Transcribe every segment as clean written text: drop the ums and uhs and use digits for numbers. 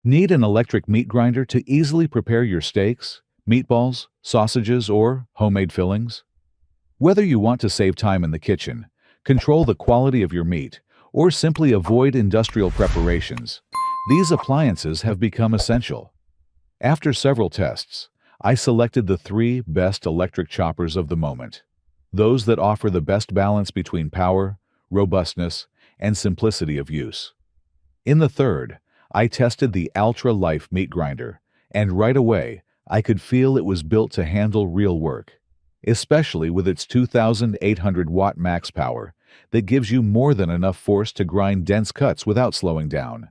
Need an electric meat grinder to easily prepare your steaks, meatballs, sausages, or homemade fillings? Whether you want to save time in the kitchen, control the quality of your meat, or simply avoid industrial preparations, these appliances have become essential. After several tests, I selected the three best electric choppers of the moment, those that offer the best balance between power, robustness, and simplicity of use. In the third, I tested the Ultra Life meat grinder, and right away, I could feel it was built to handle real work, especially with its 2,800-watt max power that gives you more than enough force to grind dense cuts without slowing down.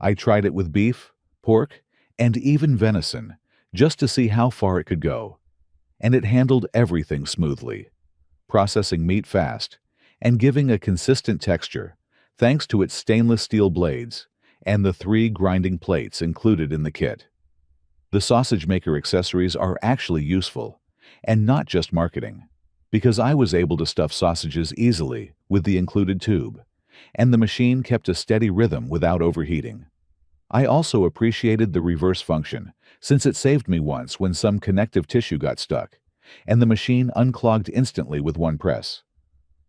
I tried it with beef, pork, and even venison, just to see how far it could go, and it handled everything smoothly, processing meat fast and giving a consistent texture thanks to its stainless steel blades and the three grinding plates included in the kit. The sausage maker accessories are actually useful, and not just marketing, because I was able to stuff sausages easily with the included tube, and the machine kept a steady rhythm without overheating. I also appreciated the reverse function, since it saved me once when some connective tissue got stuck, and the machine unclogged instantly with one press.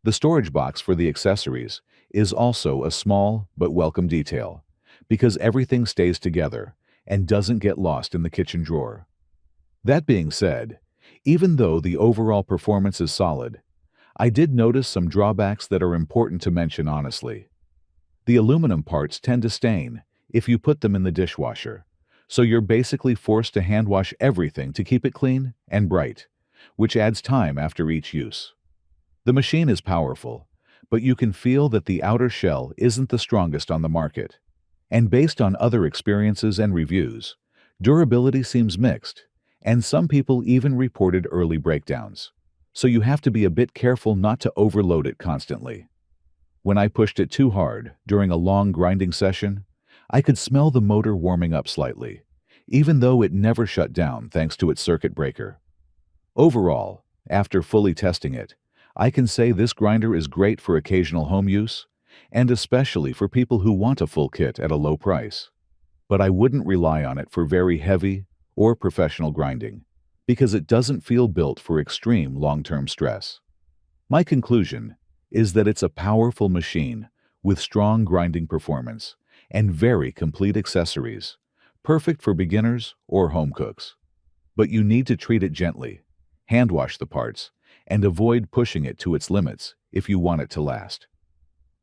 The storage box for the accessories is also a small but welcome detail, because everything stays together and doesn't get lost in the kitchen drawer. That being said, even though the overall performance is solid, I did notice some drawbacks that are important to mention honestly. The aluminum parts tend to stain if you put them in the dishwasher, so you're basically forced to hand wash everything to keep it clean and bright, which adds time after each use. The machine is powerful, but you can feel that the outer shell isn't the strongest on the market. And based on other experiences and reviews, durability seems mixed, and some people even reported early breakdowns. So you have to be a bit careful not to overload it constantly. When I pushed it too hard during a long grinding session, I could smell the motor warming up slightly, even though it never shut down thanks to its circuit breaker. Overall, after fully testing it, I can say this grinder is great for occasional home use, and especially for people who want a full kit at a low price. But I wouldn't rely on it for very heavy or professional grinding, because it doesn't feel built for extreme long-term stress. My conclusion is that it's a powerful machine with strong grinding performance and very complete accessories, perfect for beginners or home cooks. But you need to treat it gently, hand wash the parts, and avoid pushing it to its limits if you want it to last.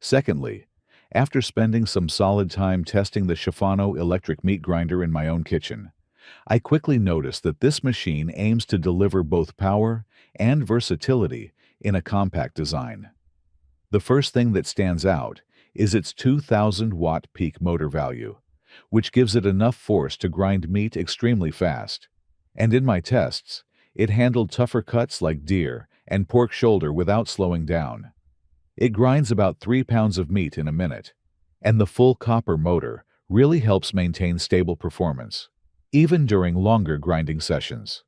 Secondly, after spending some solid time testing the Schifano electric meat grinder in my own kitchen, I quickly noticed that this machine aims to deliver both power and versatility in a compact design. The first thing that stands out is its 2,000-watt peak motor value, which gives it enough force to grind meat extremely fast. And in my tests, it handled tougher cuts like deer and pork shoulder without slowing down. It grinds about 3 pounds of meat in a minute, and the full copper motor really helps maintain stable performance, even during longer grinding sessions.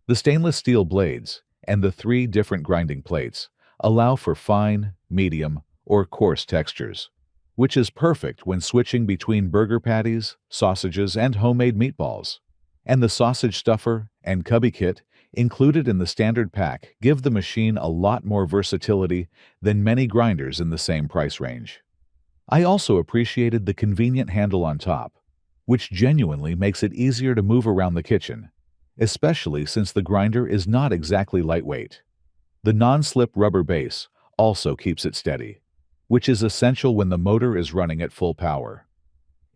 The stainless steel blades and the 3 different grinding plates allow for fine, medium, or coarse textures, which is perfect when switching between burger patties, sausages, and homemade meatballs. And the sausage stuffer and cubby kit included in the standard pack give the machine a lot more versatility than many grinders in the same price range. I also appreciated the convenient handle on top, which genuinely makes it easier to move around the kitchen, especially since the grinder is not exactly lightweight. The non-slip rubber base also keeps it steady, which is essential when the motor is running at full power.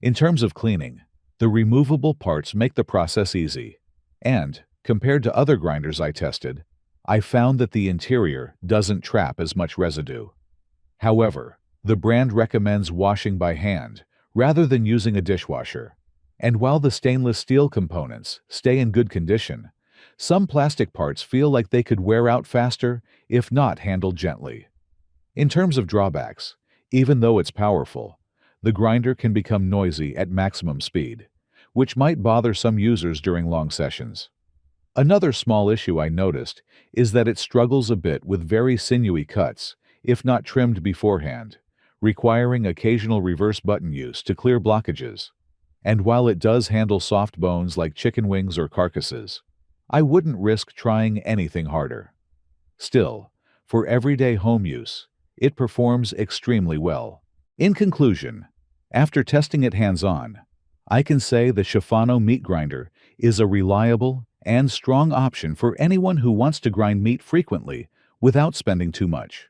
In terms of cleaning, the removable parts make the process easy, and, compared to other grinders I tested, I found that the interior doesn't trap as much residue. However, the brand recommends washing by hand rather than using a dishwasher, and while the stainless steel components stay in good condition, some plastic parts feel like they could wear out faster if not handled gently. In terms of drawbacks, even though it's powerful, the grinder can become noisy at maximum speed, which might bother some users during long sessions. Another small issue I noticed is that it struggles a bit with very sinewy cuts if not trimmed beforehand, requiring occasional reverse button use to clear blockages. And while it does handle soft bones like chicken wings or carcasses, I wouldn't risk trying anything harder. Still, for everyday home use, it performs extremely well. In conclusion, after testing it hands-on, I can say the Schifano meat grinder is a reliable and strong option for anyone who wants to grind meat frequently without spending too much.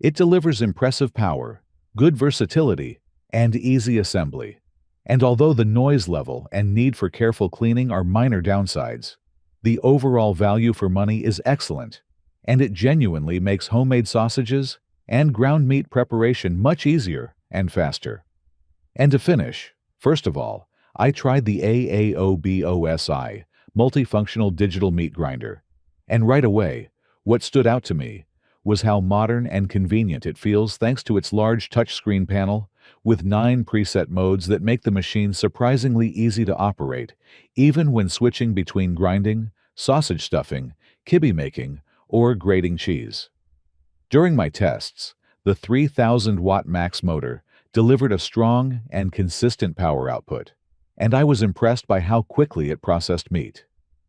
It delivers impressive power, good versatility, and easy assembly. And although the noise level and need for careful cleaning are minor downsides, the overall value for money is excellent, and it genuinely makes homemade sausages and ground meat preparation much easier and faster. And to finish, first of all, I tried the AAOBOSI multifunctional digital meat grinder, and right away, what stood out to me was how modern and convenient it feels thanks to its large touchscreen panel with 9 preset modes that make the machine surprisingly easy to operate, even when switching between grinding, sausage stuffing, kibbe making, or grating cheese. During my tests, the 3,000-watt max motor delivered a strong and consistent power output, and I was impressed by how quickly it processed meat,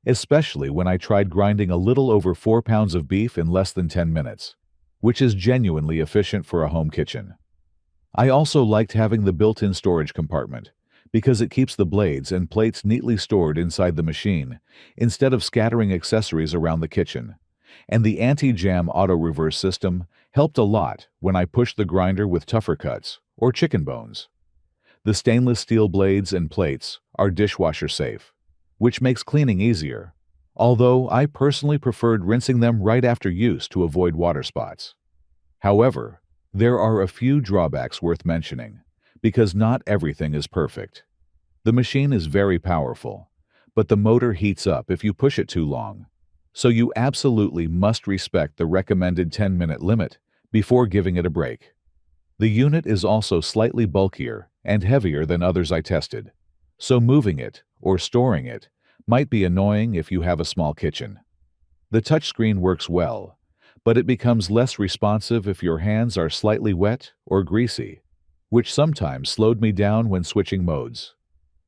especially when I tried grinding a little over 4 pounds of beef in less than 10 minutes, which is genuinely efficient for a home kitchen. I also liked having the built-in storage compartment because it keeps the blades and plates neatly stored inside the machine instead of scattering accessories around the kitchen. And the anti-jam auto-reverse system helped a lot when I pushed the grinder with tougher cuts or chicken bones. The stainless steel blades and plates are dishwasher safe, which makes cleaning easier, although I personally preferred rinsing them right after use to avoid water spots. However, there are a few drawbacks worth mentioning, because not everything is perfect. The machine is very powerful, but the motor heats up if you push it too long, so you absolutely must respect the recommended 10-minute limit before giving it a break. The unit is also slightly bulkier and heavier than others I tested, so moving it or storing it might be annoying if you have a small kitchen. The touchscreen works well, but it becomes less responsive if your hands are slightly wet or greasy, which sometimes slowed me down when switching modes.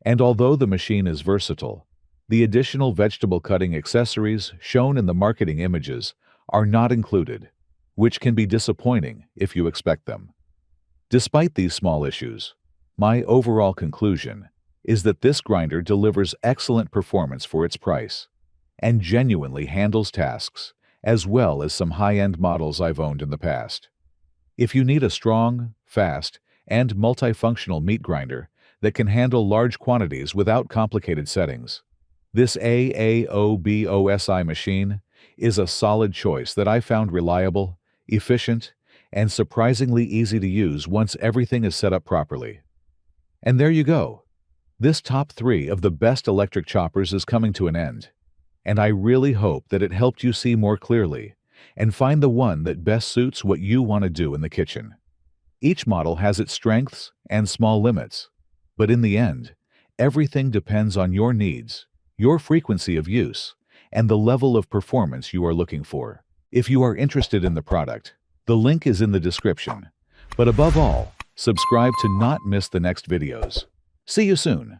And although the machine is versatile, the additional vegetable cutting accessories shown in the marketing images are not included, which can be disappointing if you expect them. Despite these small issues, my overall conclusion is that this grinder delivers excellent performance for its price and genuinely handles tasks as well as some high-end models I've owned in the past. If you need a strong, fast, and multifunctional meat grinder that can handle large quantities without complicated settings, this AAOBOSI machine is a solid choice that I found reliable, efficient, and surprisingly easy to use once everything is set up properly. And there you go. This top 3 of the best electric choppers is coming to an end, and I really hope that it helped you see more clearly and find the one that best suits what you want to do in the kitchen. Each model has its strengths and small limits, but in the end, everything depends on your needs, your frequency of use, and the level of performance you are looking for. If you are interested in the product, the link is in the description. But above all, subscribe to not miss the next videos. See you soon.